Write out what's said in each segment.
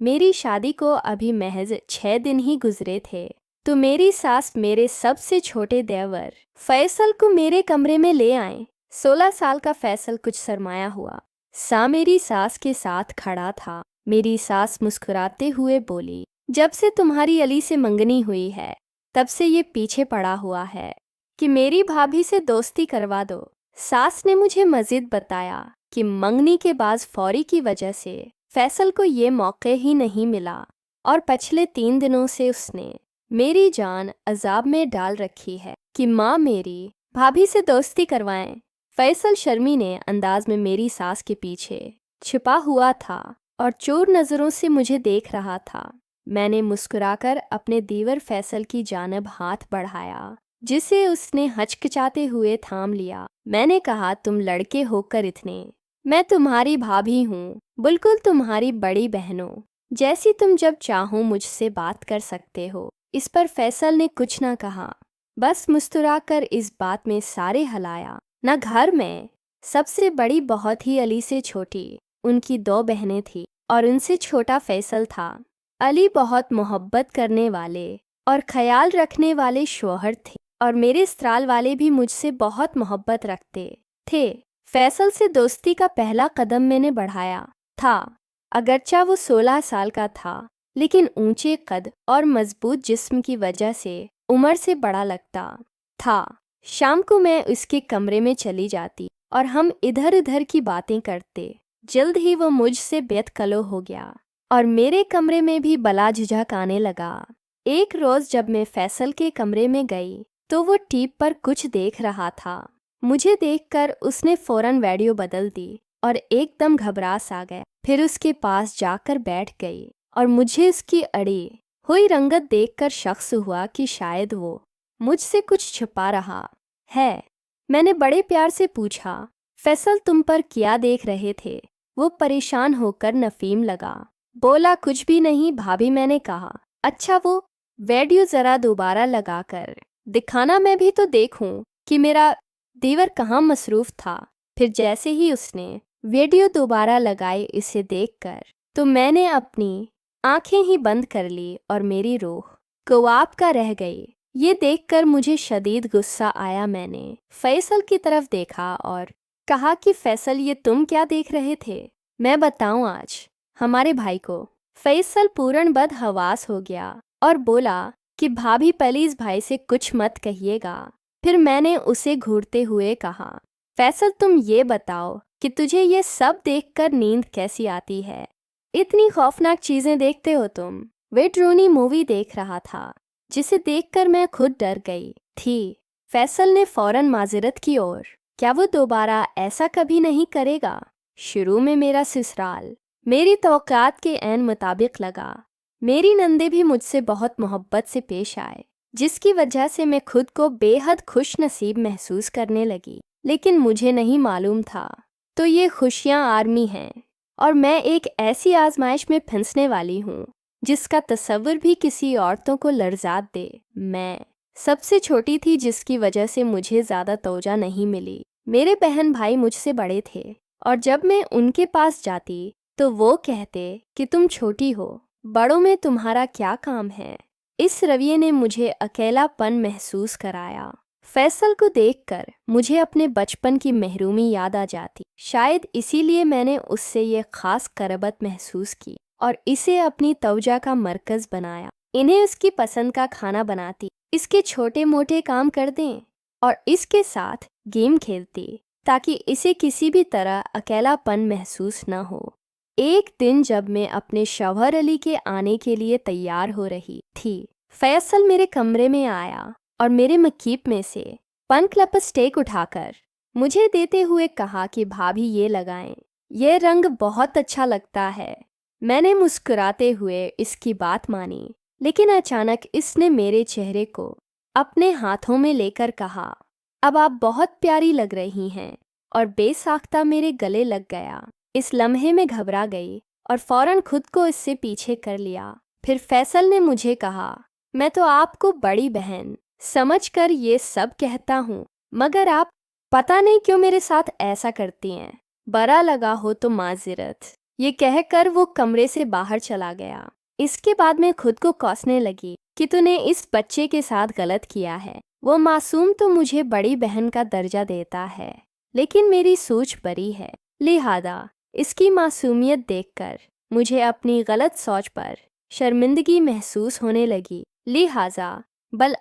मेरी शादी को अभी महज 6 दिन ही गुजरे थे तो मेरी सास मेरे सबसे छोटे देवर फैसल को मेरे कमरे में ले आए। 16 साल का फैसल कुछ सरमाया हुआ सा मेरी सास के साथ खड़ा था। मेरी सास मुस्कुराते हुए बोली, जब से तुम्हारी अली से मंगनी हुई है तब से ये पीछे पड़ा हुआ है कि मेरी भाभी से दोस्ती करवा दो। सास ने मुझे मजीद बताया कि मंगनी के बाद फौरी की वजह से फैसल को ये मौके ही नहीं मिला और पिछले 3 दिनों से उसने मेरी जान अजाब में डाल रखी है कि माँ मेरी भाभी से दोस्ती करवाएं। फैसल शर्मीने अंदाज में मेरी सास के पीछे छिपा हुआ था और चोर नज़रों से मुझे देख रहा था। मैंने मुस्कुराकर अपने दीवर फैसल की जानब हाथ बढ़ाया जिसे उसने हचकिचाते हुए थाम लिया। मैंने कहा, तुम लड़के होकर इतने, मैं तुम्हारी भाभी हूँ, बिल्कुल तुम्हारी बड़ी बहनों जैसी। तुम जब चाहो मुझसे बात कर सकते हो। इस पर फैसल ने कुछ ना कहा, बस मुस्कुराकर इस बात में सारे हलाया। न घर में सबसे बड़ी बहुत ही अली से छोटी उनकी 2 बहनें थी और उनसे छोटा फैसल था। अली बहुत मोहब्बत करने वाले और ख्याल रखने वाले शौहर थे और मेरे ससुराल वाले भी मुझसे बहुत मोहब्बत रखते थे। फैसल से दोस्ती का पहला कदम मैंने बढ़ाया था। अगरचा वो 16 साल का था लेकिन ऊंचे कद और मजबूत जिस्म की वजह से उम्र से बड़ा लगता था। शाम को मैं उसके कमरे में चली जाती और हम इधर उधर की बातें करते। जल्द ही वो मुझसे बेतकलो हो गया और मेरे कमरे में भी बला झुझक आने लगा। एक रोज़ जब मैं फैसल के कमरे में गई तो वो टीवी पर कुछ देख रहा था। मुझे देखकर उसने फौरन वीडियो बदल दी और एकदम घबरा सा गया। फिर उसके पास जाकर बैठ गई और मुझे उसकी अड़ी हुई रंगत देखकर शख्स हुआ कि शायद वो मुझसे कुछ छुपा रहा है। मैंने बड़े प्यार से पूछा, फैसल तुम पर क्या देख रहे थे? वो परेशान होकर नफीम लगा। बोला, कुछ भी नहीं भाभी। मैंने कहा, अच्छा वो वीडियो ज़रा दोबारा लगाकर दिखाना, मैं भी तो देखूं कि मेरा दीवर कहाँ मसरूफ़ था। फिर जैसे ही उसने वीडियो दोबारा लगाई इसे देखकर तो मैंने अपनी आंखें ही बंद कर ली और मेरी रूह कवाब का रह गई। ये देखकर मुझे शदीद गुस्सा आया। मैंने फैसल की तरफ देखा और कहा कि फैसल, ये तुम क्या देख रहे थे? मैं बताऊं आज हमारे भाई को। फैसल पूर्ण बदहवास हो गया और बोला कि भाभी प्लीज भाई से कुछ मत कहिएगा। फिर मैंने उसे घूरते हुए कहा, फैसल तुम ये बताओ कि तुझे ये सब देखकर नींद कैसी आती है? इतनी खौफनाक चीजें देखते हो तुम। वे ड्रोनी मूवी देख रहा था जिसे देखकर मैं खुद डर गई थी। फैसल ने फौरन माजरत की और क्या वो दोबारा ऐसा कभी नहीं करेगा? शुरू में मेरा ससुराल मेरी तवक्कात के ऐन मुताबिक लगा। मेरी नंदे भी मुझसे बहुत मोहब्बत से पेश आए जिसकी वजह से मैं खुद को बेहद खुश नसीब महसूस करने लगी। लेकिन मुझे नहीं मालूम था तो ये खुशियाँ आर्मी हैं और मैं एक ऐसी आजमाइश में फंसने वाली हूँ जिसका तस्वुर भी किसी औरतों को लर्ज़ात दे। मैं सबसे छोटी थी जिसकी वजह से मुझे ज़्यादा तवज्जो नहीं मिली। मेरे बहन भाई मुझसे बड़े थे और जब मैं उनके पास जाती तो वो कहते कि तुम छोटी हो, बड़ों में तुम्हारा क्या काम है। इस रवैये ने मुझे अकेलापन महसूस कराया। फैसल को देखकर मुझे अपने बचपन की महरूमी याद आ जाती। शायद इसीलिए मैंने उससे ये खास करबत महसूस की और इसे अपनी तवज्जो का मरकज़ बनाया। इन्हें उसकी पसंद का खाना बनाती, इसके छोटे मोटे काम कर दें और इसके साथ गेम खेलती ताकि इसे किसी भी तरह अकेलापन महसूस न हो। एक दिन जब मैं अपने शौहर अली के आने के लिए तैयार हो रही थी, फैसल मेरे कमरे में आया और मेरे मकीब में से पनक्लप स्टेक उठाकर मुझे देते हुए कहा कि भाभी ये लगाएं, ये रंग बहुत अच्छा लगता है। मैंने मुस्कुराते हुए इसकी बात मानी, लेकिन अचानक इसने मेरे चेहरे को अपने हाथों में लेकर कहा, अब आप बहुत प्यारी लग रही हैं, और बेसाख्ता मेरे गले लग गया। इस लम्हे में घबरा गई और फौरन खुद को इससे पीछे कर लिया। फिर फैसल ने मुझे कहा, मैं तो आपको बड़ी बहन समझकर ये सब कहता हूँ, मगर आप पता नहीं क्यों मेरे साथ ऐसा करती हैं। बरा लगा हो तो माजरत। ये कहकर वो कमरे से बाहर चला गया। इसके बाद मैं खुद को कोसने लगी कि तूने इस बच्चे के साथ गलत किया है। वो मासूम तो मुझे बड़ी बहन का दर्जा देता है, लेकिन मेरी सोच बड़ी है, लिहाजा इसकी मासूमियत देखकर मुझे अपनी गलत सोच पर शर्मिंदगी महसूस होने लगी। लिहाजा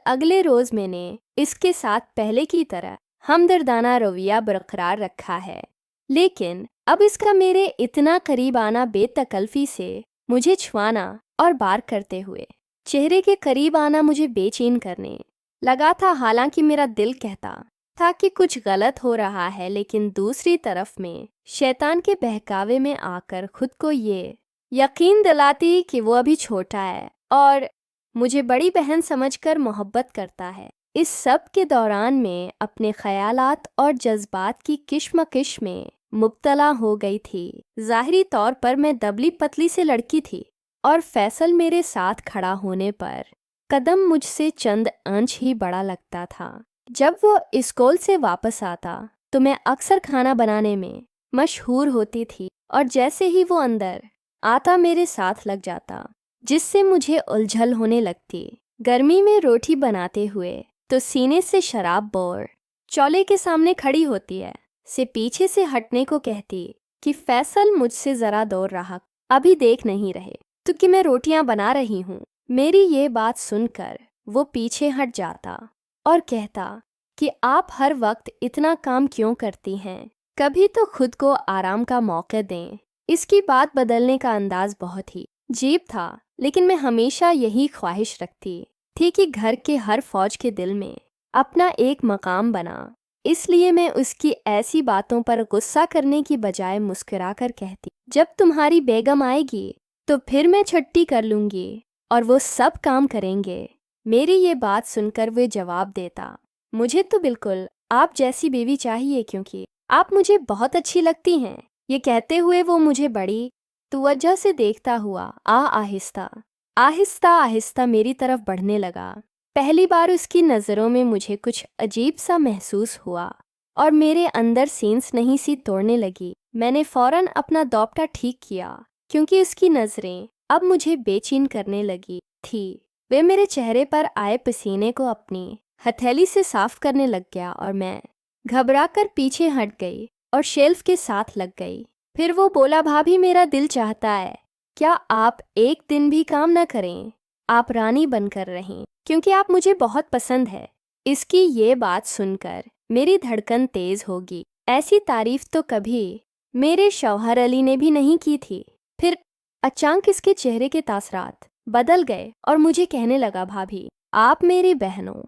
अगले रोज मैंने इसके साथ पहले की तरह हमदर्दाना रवैया बरकरार रखा है, लेकिन अब इसका मेरे इतना करीब आना बेतकल्फी से मुझे छुआना और बार करते हुए चेहरे के करीब आना मुझे बेचैन करने लगा था। हालांकि मेरा दिल कहता था कि कुछ गलत हो रहा है, लेकिन दूसरी तरफ में शैतान के बहकावे में आकर खुद को ये यकीन दिलाती कि वो अभी छोटा है और मुझे बड़ी बहन समझकर मोहब्बत करता है। इस सब के दौरान मैं अपने ख्यालात और जज्बात की किश्मकिश में मुब्तला हो गई थी। ज़ाहिरी तौर पर मैं दबली पतली से लड़की थी और फैसल मेरे साथ खड़ा होने पर कदम मुझसे चंद अंश ही बड़ा लगता था। जब वो स्कूल से वापस आता तो मैं अक्सर खाना बनाने में मशहूर होती थी और जैसे ही वो अंदर आता मेरे साथ लग जाता, जिससे मुझे उलझन होने लगती। गर्मी में रोटी बनाते हुए तो सीने से शराब बोर चौले के सामने खड़ी होती है से पीछे से हटने को कहती कि फैसल मुझसे ज़रा दूर रहा, अभी देख नहीं रहे तो कि मैं रोटियां बना रही हूँ। मेरी ये बात सुनकर वो पीछे हट जाता और कहता कि आप हर वक्त इतना काम क्यों करती हैं, कभी तो खुद को आराम का मौका दें। इसकी बात बदलने का अंदाज बहुत ही अजीब था, लेकिन मैं हमेशा यही ख्वाहिश रखती थी कि घर के हर फौज के दिल में अपना एक मकाम बना। इसलिए मैं उसकी ऐसी बातों पर गुस्सा करने की बजाय मुस्कुराकर कहती, जब तुम्हारी बेगम आएगी तो फिर मैं छुट्टी कर लूँगी और वो सब काम करेंगे। मेरी ये बात सुनकर वे जवाब देता, मुझे तो बिल्कुल आप जैसी बीवी चाहिए, क्योंकि आप मुझे बहुत अच्छी लगती हैं। ये कहते हुए वो मुझे बड़ी तवज्जो से देखता हुआ आहिस्ता आहिस्ता आहिस्ता मेरी तरफ बढ़ने लगा। पहली बार उसकी नज़रों में मुझे कुछ अजीब सा महसूस हुआ और मेरे अंदर सेंस नहीं सी तोड़ने लगी। मैंने फ़ौरन अपना दोपटा ठीक किया, क्योंकि उसकी नज़रें अब मुझे बेचैन करने लगी थी। वे मेरे चेहरे पर आए पसीने को अपनी हथेली से साफ करने लग गया और मैं घबराकर पीछे हट गई और शेल्फ के साथ लग गई। फिर वो बोला, भाभी मेरा दिल चाहता है, क्या आप एक दिन भी काम न करें? आप रानी बनकर रहें, क्योंकि आप मुझे बहुत पसंद है। इसकी ये बात सुनकर मेरी धड़कन तेज होगी। ऐसी तारीफ तो कभी मेरे शौहर अली ने भी नहीं की थी। फिर अचानक इसके चेहरे के तासरात बदल गए और मुझे कहने लगा, भाभी आप मेरी बहनों